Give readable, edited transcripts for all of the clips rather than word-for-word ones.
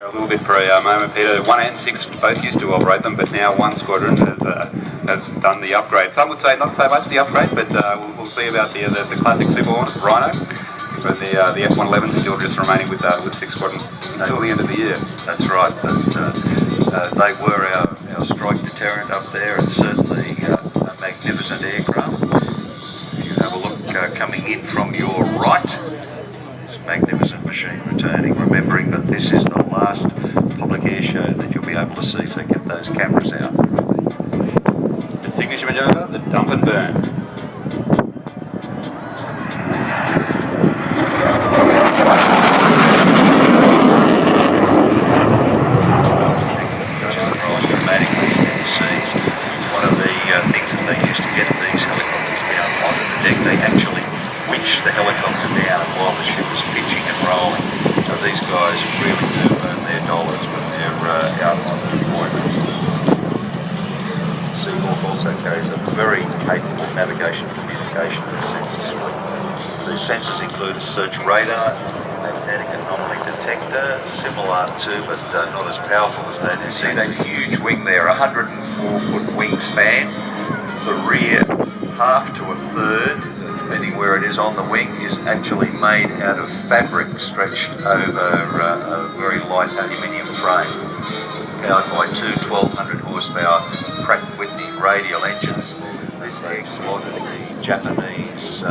A little bit for a moment, Peter. 1 and 6 both used to operate them, but now one squadron has done the upgrade. Some would say not so much the upgrade, but we'll see about the classic Super Hornet Rhino. But the F-111 still just remaining with 6 squadrons until the end of the year. That's right. But they were our strike deterrent up there, and certainly a magnificent aircraft. If you have a look coming in from your right, this magnificent machine returning, remembering that this is the last public air show that you'll be able to see, so get those cameras out. The signature maneuver, the dump and burn. They actually winched the helicopter down while the ship was pitching and rolling. So these guys really do earn their dollars when they're out on deployment. Seahawk also carries a very capable navigation communication and sensor suite. These sensors include a search radar, magnetic anomaly detector, similar to but not as powerful as that. You see that huge wing there, 104-foot wingspan. The rear half to a third, depending where it is on the wing, is actually made out of fabric stretched over a very light aluminium frame, powered by two 1200 horsepower Pratt & Whitney radial engines. These they spotted the Japanese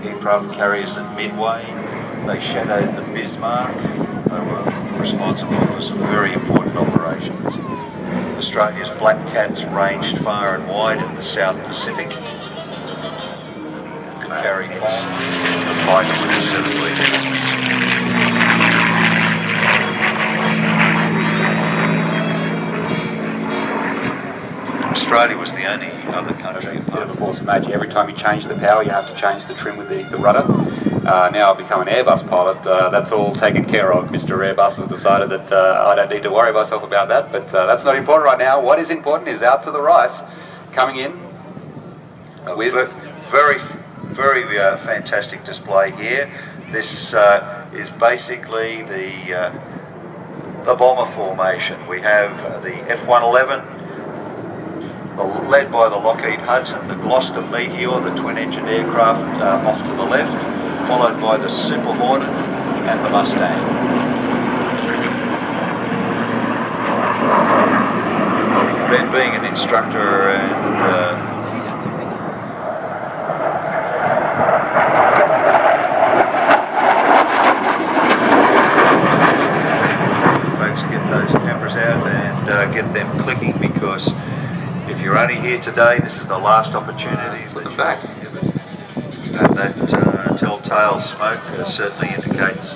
aircraft carriers at Midway. They shadowed the Bismarck. They were responsible for some very important operations. Australia's Black Cats ranged far and wide in the South Pacific. Could carry on the fighter with a 7-metre. Australia was the only other country. Of course, imagine every time you change the power, you have to change the trim with the rudder. Now I've become an Airbus pilot. That's all taken care of. Mr. Airbus has decided that I don't need to worry myself about that, but that's not important right now. What is important is out to the right, coming in with very fantastic display here. This is basically the bomber formation. We have the F-111, led by the Lockheed Hudson, the Gloucester Meteor, the twin-engined aircraft off to the left, followed by the Super Hornet and the Mustang. Ben, being an instructor and folks, get those cameras out and get them clicking, because if you're only here today, this is the last opportunity. Looking back. And that telltale smoke certainly indicates a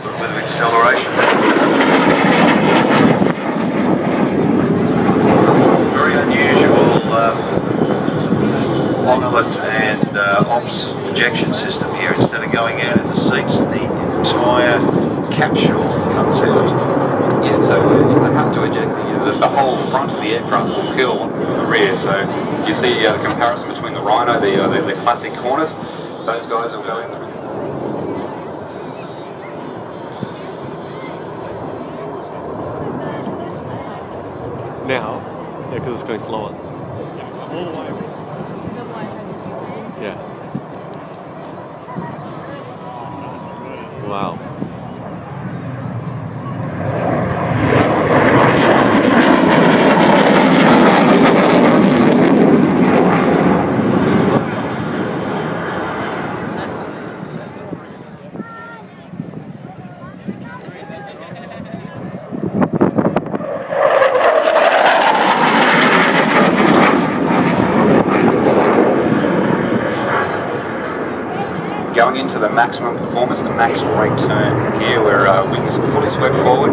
little bit of acceleration. Very unusual pilot and ops ejection system here. Instead of going out in the seats, the entire capsule comes out. Yeah, so you have to eject the whole front of the aircraft will kill the rear. So you see the comparison between the Rhino, the classic Hornet. Those guys will go in the rear. Now, yeah, because it's going slower. Yeah. Wow. Going into the maximum performance, the max rate turn here, where wings fully swept forward,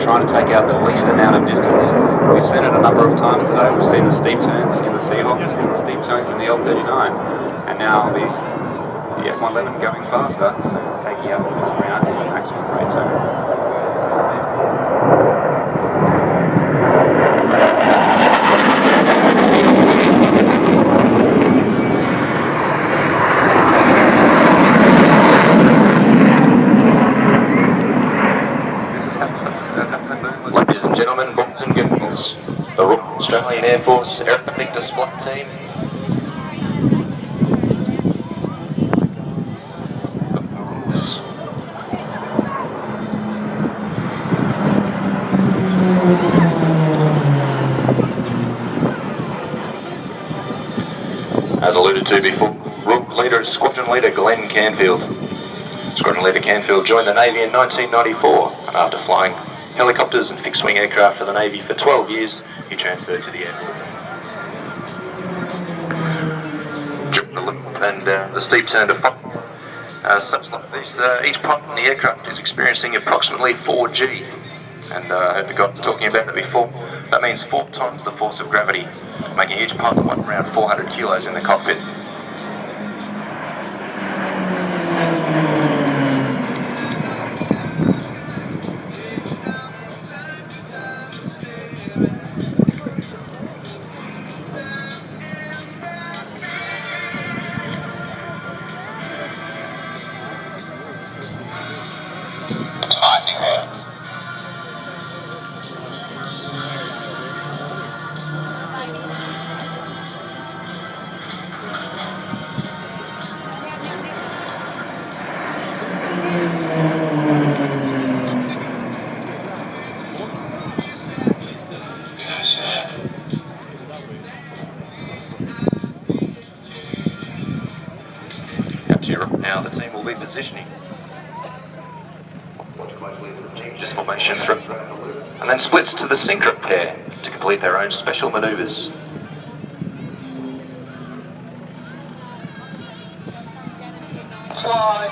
trying to take out the least amount of distance. We've seen it a number of times today. We've seen the steep turns in the Seahawk, we've seen the steep turns in the L-39, and now the F-111 going faster, so taking out this ground in the maximum rate turn. gentlemen, boys and girls, the Royal Australian Air Force Aerobatic Display Team. As alluded to before, Squadron Leader Glenn Canfield. Squadron Leader Canfield joined the Navy in 1994, and after flying helicopters and fixed-wing aircraft for the Navy for 12 years, he transferred to the Air Force. During the loop and the steep turn to fire, such like this, each pilot in the aircraft is experiencing approximately 4G, and I heard the guys talking about it before. That means 4 times the force of gravity, making each pilot weigh around 400 kilos in the cockpit. Now the team will be positioning. Watch closely as the team just formation through and then splits to the synchro pair to complete their own special manoeuvres. Slide.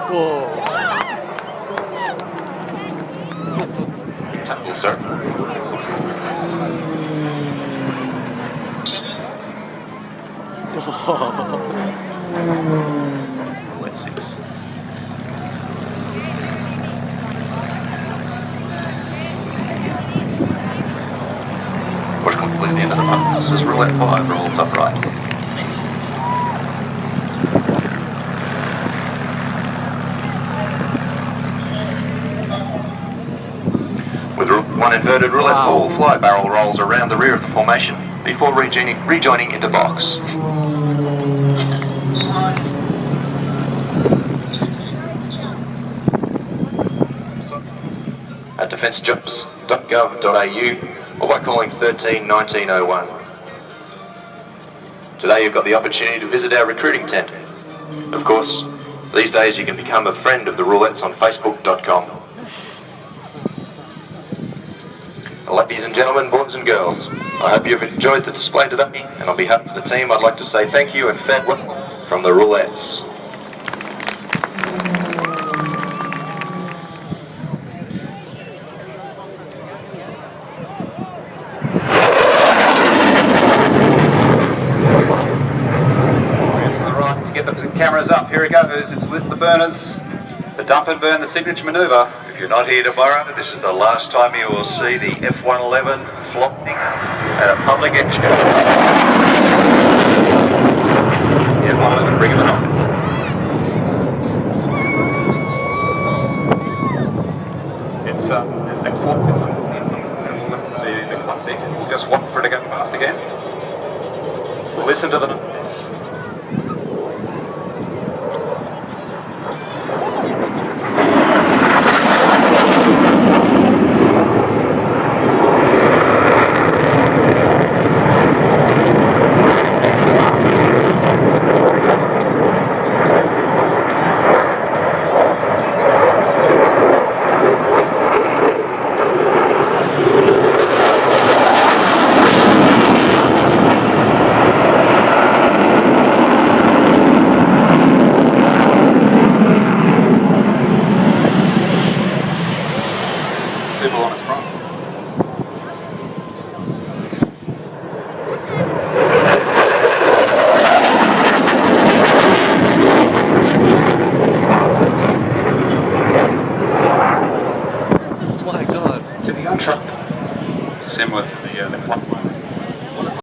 Whoa. Tackle, sir. Let's see this. Push completely into the front. This is roulette 5 rolls upright. With 1 inverted roulette ball, fly barrel rolls around the rear of the formation before rejoining into box. At defencejobs.gov.au or by calling 13 1901. Today you've got the opportunity to visit our recruiting tent. Of course, these days you can become a friend of the Roulettes on Facebook.com. Ladies and gentlemen, boys and girls, I hope you've enjoyed the display today, and on behalf of the team I'd like to say thank you and farewell from the Roulettes. To the right to get the cameras up, here it goes, it's list the burners, the dump and burn, the signature manoeuvre. If you're not here tomorrow, this is the last time you will see the F-111 flopping at a public air show. Yeah, F-111, bring him on. It's see the classic. We'll just wait for it to go past again. Listen to the noise.